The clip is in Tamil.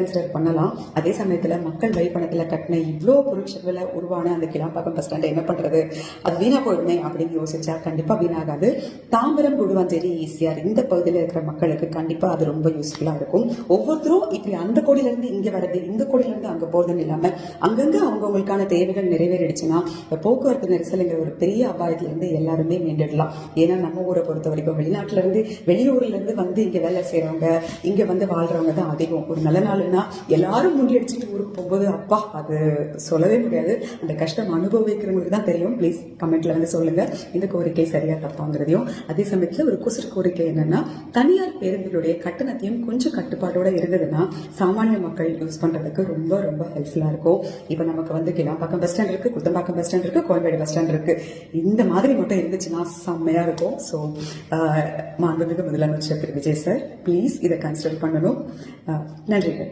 கன்சிடர் பண்ணலாம். அதே சமயத்துல மக்கள் வரி பணத்துல கட்டின இவ்வளோ பொருட்களை உருவான அந்த கிளாம்பாக்கம் பஸ் ஸ்டாண்ட் என்ன பண்றது, அது வீணா போயிடுமே அப்படின்னு யோசிச்சா கண்டிப்பா வீணாகாது. தாம்பரம், குடுவாஞ்சேரி, ஈசிஆர் இந்த பகுதியில் இருக்கிற மக்களுக்கு கண்டிப்பா அது ரொம்ப யூஸ்ஃபுல்லா இருக்கும். ஒவ்வொருத்தரும் இப்படி அந்த கோடியில இருந்து இங்க வர்றது, இந்த கோடியில இருந்து அங்க போறதுன்னு இல்லாம அங்கங்க அவங்கவுங்களுக்கான தேவைகள் நிறைவேறிடுச்சுன்னா போக்குவரத்து நெரிசலுங்கிற ஒரு பெரிய அபாயத்துல இருந்து எல்லாருமே மீண்டுடலாம். ஏன்னா நம்ம ஊரை பொறுத்த வரைக்கும் வெளிநாட்டுல இருந்து வெளியூர்ல இருந்து வந்து இங்க வேலை செய்யறவங்க, இங்க வந்து வாழ்றவங்க தான் அதிகம். ஒரு நல்ல நாள் எல்லாரும் முண்டி அடிச்சுட்டு ஊருக்கு போகும்போது அப்பா அது சொல்லவே முடியாது. அந்த கஷ்டம் அனுபவிக்கிறவங்களுக்கு தான் தெரியும். ப்ளீஸ் கமெண்ட்ல வந்து சொல்லுங்க இந்த கோரிக்கை சரியா தப்பாங்கிறதையும். அதே சமயத்துல ஒரு குசர் கோரிக்கை என்னன்னா, தனியார் பேருந்துகளுடைய கட்டணத்தையும் கொஞ்சம் கட்டுப்பாடோட இருந்ததுன்னா சாமானிய மக்கள் யூஸ் பண்றதுக்கு ரொம்ப ரொம்ப ஹெல்ப்ஃபுல்லா இருக்கும். இப்ப நமக்கு வந்து கிளாம்பாக்கம் பஸ் ஸ்டாண்ட் இருக்கு, குத்தம்பாக்கம் பஸ் ஸ்டாண்ட் இருக்கு, கோயம்பேடு பஸ் ஸ்டாண்ட் இருக்கு. இந்த மாதிரி மட்டும் இருந்துச்சுன்னா செம்மையா இருக்கும். ஸோ மாண்புமிகு முதலமைச்சர் திரு விஜய் சார் ப்ளீஸ் இதை கன்சிடர் பண்ணணும். நன்றிகள்.